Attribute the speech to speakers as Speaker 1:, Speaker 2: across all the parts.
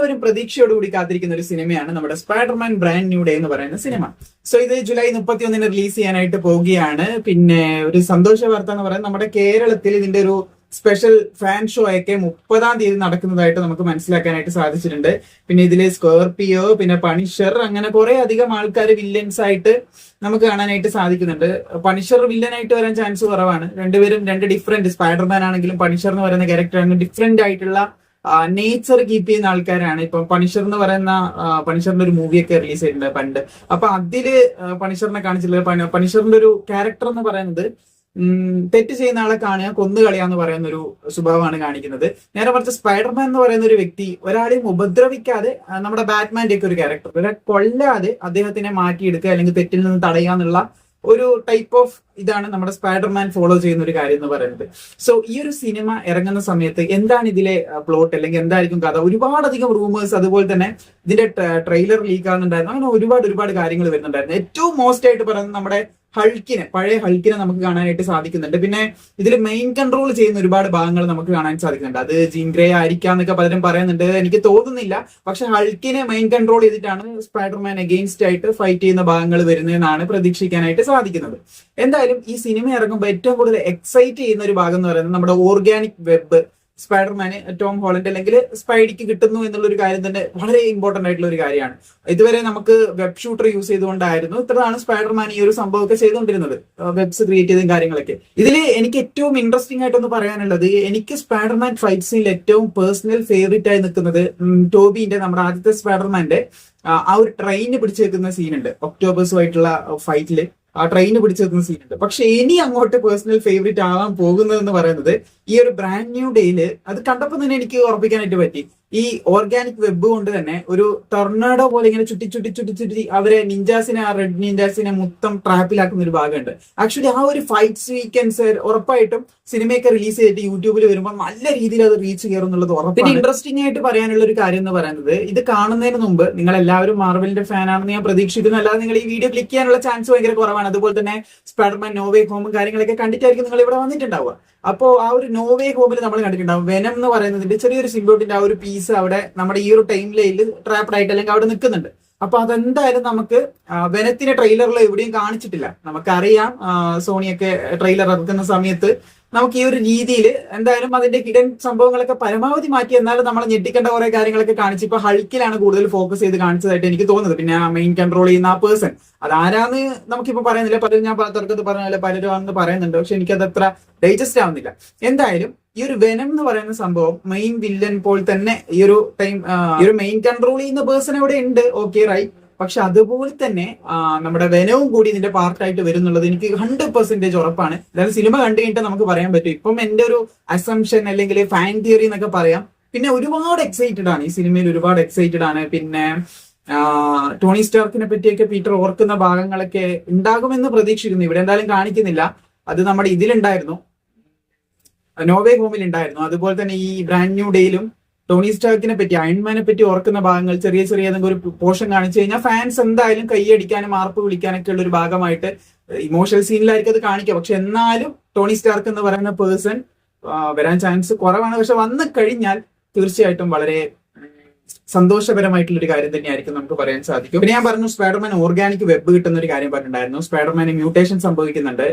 Speaker 1: എല്ലാവരും പ്രതീക്ഷയോടുകൂടി കാത്തിരിക്കുന്ന ഒരു സിനിമയാണ് നമ്മുടെ സ്പൈഡർമാൻ ബ്രാൻഡ് ന്യൂ ഡേ എന്ന് പറയുന്ന സിനിമ. സോ ഇത് ജൂലൈ 31 റിലീസ് ചെയ്യാനായിട്ട് പോവുകയാണ്. പിന്നെ ഒരു സന്തോഷ വാർത്ത എന്ന് പറയുന്നത് നമ്മുടെ കേരളത്തിൽ ഇതിന്റെ ഒരു സ്പെഷ്യൽ ഫാൻ ഷോ ഒക്കെ 30-ാം തീയതി നടക്കുന്നതായിട്ട് നമുക്ക് മനസ്സിലാക്കാനായിട്ട് സാധിച്ചിട്ടുണ്ട്. പിന്നെ ഇതില് സ്കോർപിയോ, പിന്നെ പണിഷർ, അങ്ങനെ കുറെ അധികം ആൾക്കാർ വില്ലൻസ് ആയിട്ട് നമുക്ക് കാണാനായിട്ട് സാധിക്കുന്നുണ്ട്. പണിഷർ വില്ലനായിട്ട് വരാൻ ചാൻസ് കുറവാണ്. രണ്ടുപേരും രണ്ട് ഡിഫറെന്റ്, സ്പൈഡർമാൻ ആണെങ്കിലും പണിഷർ എന്ന് പറയുന്ന ക്യാരക്ടർ ആണ് ഡിഫറെന്റ് ആയിട്ടുള്ള നേച്ചർ കീപ്പ് ചെയ്യുന്ന ആൾക്കാരാണ്. ഇപ്പൊ പണിഷർ എന്ന് പറയുന്ന പണിഷറിന്റെ ഒരു മൂവിയൊക്കെ റിലീസ് ചെയ്തിട്ടുണ്ട് പണ്ട്. അപ്പൊ അതില് പണിഷറിനെ കാണിച്ചിട്ടുള്ളത്, പണിഷറിന്റെ ഒരു ക്യാരക്ടർ എന്ന് പറയുന്നത് തെറ്റ് ചെയ്യുന്ന ആളെ കാണുക, കൊന്നു കളയാന്ന് പറയുന്ന ഒരു സ്വഭാവമാണ് കാണിക്കുന്നത്. നേരെ മറിച്ച് സ്പൈഡർമാൻ എന്ന് പറയുന്ന ഒരു വ്യക്തി ഒരാളെയും ഉപദ്രവിക്കാതെ, നമ്മുടെ ബാറ്റ്മാന്റെ ഒക്കെ ഒരു ക്യാരക്ടർ, ഒരാളെ കൊല്ലാതെ അദ്ദേഹത്തിനെ മാറ്റിയെടുക്കുക അല്ലെങ്കിൽ തെറ്റിൽ നിന്ന് തടയുക എന്നുള്ള ഒരു ടൈപ്പ് ഓഫ് ഇതാണ് നമ്മുടെ സ്പൈഡർമാൻ ഫോളോ ചെയ്യുന്ന ഒരു കാര്യം എന്ന് പറയുന്നത്. സോ ഈ ഒരു സിനിമ ഇറങ്ങുന്ന സമയത്ത് എന്താണ് ഇതിലെ പ്ലോട്ട് അല്ലെങ്കിൽ എന്തായിരിക്കും കഥ, ഒരുപാടധികം റൂമേഴ്സ്, അതുപോലെ തന്നെ ഇതിന്റെ ട്രെയിലർ ലീക്ക് ആകുന്നുണ്ടായിരുന്നു. അങ്ങനെ ഒരുപാട് കാര്യങ്ങൾ വരുന്നുണ്ടായിരുന്നു. ഏറ്റവും മോസ്റ്റ് ആയിട്ട് പറയുന്നത് നമ്മുടെ പഴയ ഹൾക്കിനെ നമുക്ക് കാണാനായിട്ട് സാധിക്കുന്നുണ്ട്. പിന്നെ ഇതിൽ മെയിൻ കൺട്രോൾ ചെയ്യുന്ന ഒരുപാട് ഭാഗങ്ങൾ നമുക്ക് കാണാൻ സാധിക്കുന്നുണ്ട്. അത് ജീൻ ഗ്രേ ആയിരിക്കാം എന്നൊക്കെ പലരും പറയുന്നുണ്ട്, എനിക്ക് തോന്നുന്നില്ല. പക്ഷെ ഹൾക്കിനെ മെയിൻ കൺട്രോൾ ചെയ്തിട്ടാണ് സ്പൈഡർമാൻ അഗെയിൻസ്റ്റ് ആയിട്ട് ഫൈറ്റ് ചെയ്യുന്ന ഭാഗങ്ങൾ വരുന്നതെന്നാണ് പ്രതീക്ഷിക്കാനായിട്ട് സാധിക്കുന്നത്. എന്തായാലും ഈ സിനിമ ഇറങ്ങുമ്പോൾ ഏറ്റവും കൂടുതൽ എക്സൈറ്റ് ചെയ്യുന്ന ഒരു ഭാഗം എന്ന് പറയുന്നത് നമ്മുടെ ഓർഗാനിക് വെബ് സ്പൈഡർമാന് ടോം ഹോളണ്ട് അല്ലെങ്കിൽ സ്പൈഡിക്ക് കിട്ടുന്നു എന്നുള്ള ഒരു കാര്യം തന്നെ വളരെ ഇമ്പോർട്ടന്റ് ആയിട്ടുള്ള ഒരു കാര്യമാണ്. ഇതുവരെ നമുക്ക് വെബ് ഷൂട്ടർ യൂസ് ചെയ്തുകൊണ്ടായിരുന്നു ഇത്രയാണ് സ്പൈഡർമാൻ ഈ ഒരു സംഭവമൊക്കെ ചെയ്തുകൊണ്ടിരുന്നത്, വെബ്സ് ക്രിയേറ്റ് ചെയ്തും കാര്യങ്ങളൊക്കെ. ഇതിൽ എനിക്ക് ഏറ്റവും ഇൻട്രസ്റ്റിംഗ് ആയിട്ടൊന്ന് പറയാനുള്ളത്, എനിക്ക് സ്പൈഡർമാൻ ഫൈറ്റ് സീനിൽ ഏറ്റവും പേഴ്സണൽ ഫേവറേറ്റ് ആയി നിൽക്കുന്നത് ടോബിന്റെ, നമ്മുടെ ആദ്യത്തെ സ്പൈഡർമാന്റെ ആ ഒരു ട്രെയിന് പിടിച്ചു വെക്കുന്ന സീനുണ്ട്. ഒക്ടോബേഴ്സുമായിട്ടുള്ള ഫൈറ്റില് ആ ട്രെയിന് പിടിച്ചു വെക്കുന്ന സീനുണ്ട്. പക്ഷെ ഇനി അങ്ങോട്ട് പേഴ്സണൽ ഫേവറേറ്റ് ആവാൻ പോകുന്നതെന്ന് പറയുന്നത് ഈ ഒരു ബ്രാൻഡ് ന്യൂ ഡേയില്, അത് കണ്ടപ്പോൾ തന്നെ എനിക്ക് ഉറപ്പിക്കാനായിട്ട് പറ്റി, ഈ ഓർഗാനിക് വെബ് കൊണ്ട് തന്നെ ഒരു ടൊർണാഡോ പോലെ ഇങ്ങനെ ചുറ്റി അവരെ നിഞ്ചാസിനെ, ആ റെഡ് നിഞ്ചാസിനെ മൊത്തം ട്രാപ്പിലാക്കുന്ന ഒരു ഭാഗമുണ്ട്. ആക്ച്വലി ആ ഒരു ഫൈറ്റ് സീക്വൻസ് ഉറപ്പായിട്ടും സിനിമയൊക്കെ റിലീസ് ചെയ്തിട്ട് യൂട്യൂബിൽ വരുമ്പോൾ നല്ല രീതിയിൽ അത് റീച്ച് കയറും എന്നുള്ളത് ഉറപ്പാണ്. പിന്നെ ഇൻട്രസ്റ്റിംഗ് ആയിട്ട് പറയാനുള്ള ഒരു കാര്യം എന്ന് പറയുന്നത്, ഇത് കാണുന്നതിന് മുമ്പ് നിങ്ങൾ എല്ലാവരും മാർവലിന്റെ ഫാൻ ആണെന്ന് ഞാൻ പ്രതീക്ഷിക്കുന്നു. അല്ലാതെ നിങ്ങൾ ഈ വീഡിയോ ക്ലിക്ക് ചെയ്യാനുള്ള ചാൻസ് ഭയങ്കര കുറവാണ്. അതുപോലെ തന്നെ സ്പൈഡർമാൻ നോ വേ ഹോമും കാര്യങ്ങളൊക്കെ കണ്ടിട്ടായിരിക്കും നിങ്ങൾ ഇവിടെ വന്നിട്ടുണ്ടാവുക. അപ്പോൾ ആ ഒരു നോ വേ ഹോമിൽ നമ്മൾ കണ്ടിട്ടുണ്ടാവും വെനം എന്ന് പറയുന്നതിന്റെ ചെറിയൊരു സിംബോട്ടിന്റെ ആ ഒരു പീസ് അവിടെ നമ്മുടെ ഈ ഒരു ടൈം ലൈനിൽ ട്രാപ്ഡ് ആയിട്ട് അല്ലെങ്കിൽ അവിടെ നിൽക്കുന്നുണ്ട്. അപ്പൊ അതെന്തായാലും നമുക്ക് വെനത്തിന്റെ ട്രെയിലറിൽ എവിടെയും കാണിച്ചിട്ടില്ല. നമുക്കറിയാം സോണിയൊക്കെ ട്രെയിലർ ഇറക്കുന്ന സമയത്ത് നമുക്ക് ഈ ഒരു രീതിയിൽ എന്തായാലും അതിന്റെ ഹിഡൻ സംഭവങ്ങളൊക്കെ പരമാവധി മാറ്റി, എന്നാലും നമ്മൾ ഞെട്ടിക്കേണ്ട കുറെ കാര്യങ്ങളൊക്കെ കാണിച്ച് ഇപ്പൊ ഹൾക്കിലാണ് കൂടുതൽ ഫോക്കസ് ചെയ്ത് കാണിച്ചതായിട്ട് എനിക്ക് തോന്നുന്നത്. പിന്നെ ആ മെയിൻ കൺട്രോൾ ചെയ്യുന്ന ആ പേഴ്സൺ അതാരാന്ന് നമുക്കിപ്പോ പറയുന്നില്ല. പലരും ഞാൻ തുടക്കത്തിൽ പറഞ്ഞ പലരും ആണെന്ന് പറയുന്നുണ്ട്, പക്ഷെ എനിക്കത് അത്ര ഡൈജസ്റ്റ് ആവുന്നില്ല. എന്തായാലും ഈ ഒരു വെനം എന്ന് പറയുന്ന സംഭവം മെയിൻ വില്ലൻ പോലെ തന്നെ ഈ ഒരു ടൈം ഈ ഒരു മെയിൻ കൺട്രോൾ ചെയ്യുന്ന പേഴ്സൺ അവിടെ ഉണ്ട്, ഓക്കെ റൈറ്റ്. പക്ഷെ അതുപോലെ തന്നെ നമ്മുടെ വെനവും കൂടി ഇതിന്റെ പാർട്ടായിട്ട് വരുന്നുള്ളത് എനിക്ക് 100% ഉറപ്പാണ്. അതായത് സിനിമ കണ്ടു കഴിഞ്ഞിട്ട് നമുക്ക് പറയാൻ പറ്റും. ഇപ്പം എന്റെ ഒരു അസംഷൻ അല്ലെങ്കിൽ ഫാൻ തിയറി എന്നൊക്കെ പറയാം. പിന്നെ ഒരുപാട് എക്സൈറ്റഡ് ആണ് ഈ സിനിമയിൽ, ഒരുപാട് എക്സൈറ്റഡ് ആണ്. പിന്നെ ടോണി സ്റ്റാർക്കിനെ പറ്റിയൊക്കെ പീറ്റർ ഓർക്കുന്ന ഭാഗങ്ങളൊക്കെ ഉണ്ടാകുമെന്ന് പ്രതീക്ഷിക്കുന്നു. ഇവിടെ എന്തായാലും കാണിക്കുന്നില്ല. അത് നമ്മുടെ ഇതിലുണ്ടായിരുന്നു, നോവേ ഹോമിൽ ഉണ്ടായിരുന്നു. അതുപോലെ തന്നെ ഈ ബ്രാൻഡ് ന്യൂ ഡേയിലും ടോണി സ്റ്റാർക്കിനെ പറ്റി, അയൺമാനെ പറ്റി ഓർക്കുന്ന ഭാഗങ്ങൾ ചെറിയ ഏതെങ്കിലും ഒരു പോർഷൻ കാണിച്ചു കഴിഞ്ഞാൽ ഫാൻസ് എന്തായാലും കൈയടിക്കാനും മാർപ്പ് വിളിക്കാനൊക്കെ ഉള്ള ഒരു ഭാഗമായിട്ട് ഇമോഷണൽ സീനിലായിരിക്കും അത് കാണിക്കുക. പക്ഷെ എന്നാലും ടോണി സ്റ്റാർക്ക് എന്ന് പറയുന്ന പേഴ്സൺ വരാൻ ചാൻസ് കുറവാണ്. പക്ഷെ വന്നു കഴിഞ്ഞാൽ തീർച്ചയായിട്ടും വളരെ സന്തോഷപരമായിട്ടുള്ള ഒരു കാര്യം തന്നെയായിരിക്കും നമുക്ക് പറയാൻ സാധിക്കും. പിന്നെ ഞാൻ പറഞ്ഞു സ്പൈഡർമാൻ ഓർഗാനിക് വെബ് കിട്ടുന്ന ഒരു കാര്യം പറഞ്ഞിട്ടുണ്ടായിരുന്നു. സ്പൈഡർമാന് മ്യൂട്ടേഷൻ സംഭവിക്കുന്നുണ്ട്,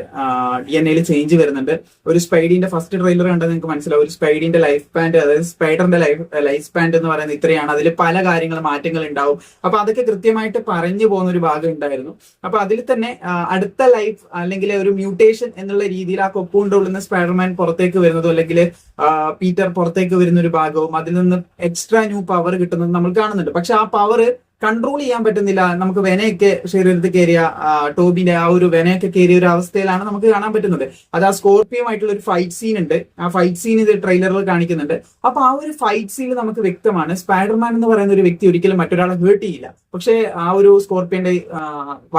Speaker 1: DNA വരുന്നുണ്ട്. ഒരു സ്പൈഡിന്റെ ഫസ്റ്റ് ട്രെയിലർ കണ്ടാൽ നിങ്ങൾക്ക് മനസ്സിലാവും. ഒരു സ്പൈഡിന്റെ ലൈഫ് സ്പാൻഡ്, അതായത് സ്പൈഡറിന്റെ ലൈഫ് സ്പാൻഡ് എന്ന് പറയുന്നത് ഇത്രയാണ്, അതിൽ പല മാറ്റങ്ങൾ ഉണ്ടാവും. അപ്പൊ അതൊക്കെ കൃത്യമായിട്ട് പറഞ്ഞു പോകുന്ന ഒരു ഭാഗം ഉണ്ടായിരുന്നു. അപ്പൊ അതിൽ തന്നെ അടുത്ത ലൈഫ് അല്ലെങ്കിൽ ഒരു മ്യൂട്ടേഷൻ എന്നുള്ള രീതിയിൽ ആ കൊപ്പുകൊണ്ട് ഉള്ളുന്ന സ്പൈഡർമാൻ പുറത്തേക്ക് വരുന്നതും അല്ലെങ്കിൽ പീറ്റർ പുറത്തേക്ക് വരുന്ന ഒരു ഭാഗവും അതിൽ നിന്ന് എക്സ്ട്രാ ന്യൂ പവർ കിട്ടുന്നത് നമ്മൾ കാണുന്നുണ്ട്. പക്ഷെ ആ പവർ കൺട്രോൾ ചെയ്യാൻ പറ്റുന്നില്ല. നമുക്ക് വെനയൊക്കെ ശരീരത്തിൽ കയറിയ, ടോബിന്റെ ആ ഒരു വെനയൊക്കെ കയറിയ ഒരു അവസ്ഥയിലാണ് നമുക്ക് കാണാൻ പറ്റുന്നത്. അത് ആ സ്കോർപിയുമായിട്ടുള്ള ഒരു ഫൈറ്റ് സീൻ ഉണ്ട്. ആ ഫൈറ്റ് സീൻ ഇത് ട്രെയിലറിൽ കാണിക്കുന്നുണ്ട്. അപ്പൊ ആ ഒരു ഫൈറ്റ് സീൻ നമുക്ക് വ്യക്തമാണ് സ്പൈഡർമാൻ എന്ന് പറയുന്ന ഒരു വ്യക്തി ഒരിക്കലും മറ്റൊരാളെ ഹേർട്ട് ചെയ്യില്ല. പക്ഷെ ആ ഒരു സ്കോർപ്പിയന്റെ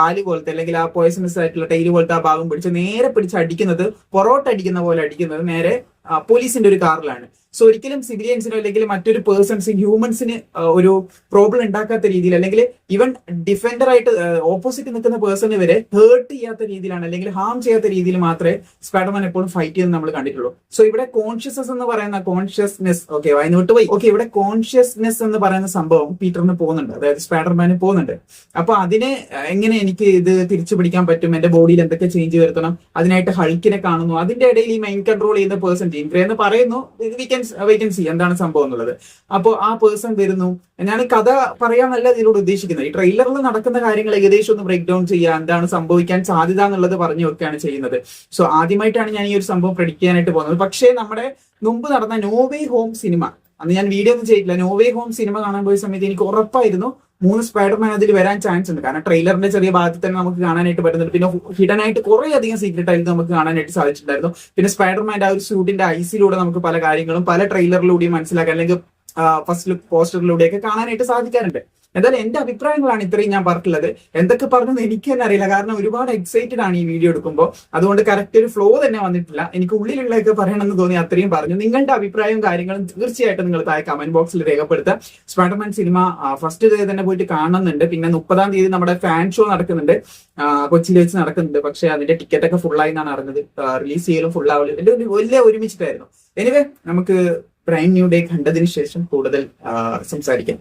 Speaker 1: വാല് പോലത്തെ അല്ലെങ്കിൽ ആ പോയ്സണസ് ആയിട്ടുള്ള ടൈല് പോലത്തെ ആ ഭാഗം പിടിച്ച് നേരെ പിടിച്ച് അടിക്കുന്നത്, പൊറോട്ട അടിക്കുന്ന പോലെ അടിക്കുന്നത് നേരെ പോലീസിന്റെ ഒരു കാറിലാണ്. സോ ഒരിക്കലും സിവിലിയൻസിനോ അല്ലെങ്കിൽ മറ്റൊരു പേഴ്സൺസിന് ഹ്യൂമൻസിന് ഒരു പ്രോബ്ലം ഉണ്ടാക്കാത്ത രീതിയിൽ, അല്ലെങ്കിൽ ഈവൻ ഡിഫൻഡർ ആയിട്ട് ഓപ്പോസിറ്റ് നിൽക്കുന്ന പേഴ്സണ് വരെ ഹേർട്ട് ചെയ്യാത്ത രീതിയിലാണ് അല്ലെങ്കിൽ ഹാം ചെയ്യാത്ത രീതിയിൽ മാത്രമേ സ്പൈഡർമാൻ എപ്പോഴും ഫൈറ്റ് ചെയ്യുന്നത് നമ്മൾ കണ്ടിട്ടുള്ളൂ. സോ ഇവിടെ കോൺഷ്യസ്നസ് എന്ന് പറയുന്ന ഇവിടെ കോൺഷ്യസ്നെസ് എന്ന് പറയുന്ന സംഭവം പീറ്ററിന് പോകുന്നുണ്ട്, അതായത് സ്പൈഡർമാന് പോകുന്നുണ്ട്. അപ്പൊ അതിനെ എങ്ങനെ എനിക്ക് ഇത് തിരിച്ചു പിടിക്കാൻ പറ്റും, എന്റെ ബോഡിയിൽ എന്തൊക്കെ ചേഞ്ച് വരുത്തണം, അതിനായിട്ട് ഹൾക്കിനെ കാണുന്നു. അതിന്റെ ഇടയിൽ ഈ മൈൻഡ് കൺട്രോൾ ചെയ്യുന്ന പേഴ്സൺ ജീൻ ഗ്രേ എന്ന് പറയുന്നു, വേക്കൻസി എന്താണ് സംഭവം എന്നുള്ളത്. അപ്പോൾ ആ പേഴ്സൺ വരുന്നു. ഞാൻ കഥ പറയാനല്ല ഇതിലൂടെ ഉദ്ദേശിക്കുന്നത്, ഈ ട്രെയിലറിൽ നടക്കുന്ന കാര്യങ്ങൾ ഏകദേശം ഒന്ന് ബ്രേക്ക് ഡൗൺ ചെയ്യുക, എന്താണ് സംഭവിക്കാൻ സാധ്യത എന്നുള്ളത് പറഞ്ഞു വെക്കുകയാണ് ചെയ്യുന്നത്. സോ ആദ്യമായിട്ടാണ് ഞാൻ ഈ ഒരു സംഭവം പ്രെഡിക്റ്റ് ചെയ്യാനായിട്ട് പോകുന്നത്. പക്ഷേ നമ്മുടെ മുമ്പ് നടന്ന നോ വേ ഹോം സിനിമ, അന്ന് ഞാൻ വീഡിയോ ഒന്നും ചെയ്തില്ല, നോ വേ ഹോം സിനിമ കാണാൻ പോയ സമയത്ത് എനിക്ക് ഉറപ്പായിരുന്നു 3 സ്പൈഡർമാൻ അതിൽ വരാൻ ചാൻസ് ഉണ്ട്. കാരണം ട്രെയിലറിന്റെ ചെറിയ ഭാഗത്ത് തന്നെ നമുക്ക് കാണാനായിട്ട് പറ്റുന്നുണ്ട്. പിന്നെ ഹിഡൻ ആയിട്ട് കുറെ അധികം സീക്രട്ട് ആയിട്ട് നമുക്ക് കാണാനായിട്ട് സാധിച്ചിട്ടുണ്ടായിരുന്നു. പിന്നെ സ്പൈഡർമാന്റെ ആ ഒരു സ്യൂട്ടിന്റെ ഐസിലൂടെ നമുക്ക് പല കാര്യങ്ങളും പല ട്രെയിലറിലൂടെയും മനസ്സിലാക്കാൻ, അല്ലെങ്കിൽ ഫസ്റ്റ് ലുക്ക് പോസ്റ്ററിലൂടെയൊക്കെ കാണാനായിട്ട് സാധിക്കാറുണ്ട്. എന്തായാലും എന്റെ അഭിപ്രായങ്ങളാണ് ഇത്രയും ഞാൻ പറഞ്ഞിട്ടുള്ളത്. എന്തൊക്കെ പറഞ്ഞെന്ന് എനിക്ക് തന്നെ അറിയില്ല, കാരണം ഒരുപാട് എക്സൈറ്റഡ് ആണ് ഈ വീഡിയോ എടുക്കുമ്പോൾ. അതുകൊണ്ട് കറക്റ്റ് ഒരു ഫ്ലോ തന്നെ വന്നിട്ടില്ല. എനിക്ക് ഉള്ളിലുള്ളതൊക്കെ പറയണമെന്ന് തോന്നി, അത്രയും പറഞ്ഞു. നിങ്ങളുടെ അഭിപ്രായവും കാര്യങ്ങളും തീർച്ചയായിട്ടും നിങ്ങൾ താഴെ കമന്റ് ബോക്സിൽ രേഖപ്പെടുത്തുക. സ്പൈഡർമാൻ സിനിമ ഫസ്റ്റ് ഡേ തന്നെ പോയിട്ട് കാണുന്നുണ്ട്. പിന്നെ 30-ാം തീയതി നമ്മുടെ ഫാൻ ഷോ നടക്കുന്നുണ്ട്, കൊച്ചിയിൽ വെച്ച് നടക്കുന്നുണ്ട്. പക്ഷെ അതിന്റെ ടിക്കറ്റ് ഒക്കെ ഫുൾ ആയി എന്നാണ് അറിഞ്ഞത്. റിലീസ് ചെയ്യലും ഫുൾ ആവില്ല, എന്റെ വലിയ ഒരുമിച്ചിട്ടായിരുന്നു. എനിവേ നമുക്ക് ബ്രൈൻ ന്യൂ ഡേ കണ്ടതിന് ശേഷം കൂടുതൽ സംസാരിക്കാം.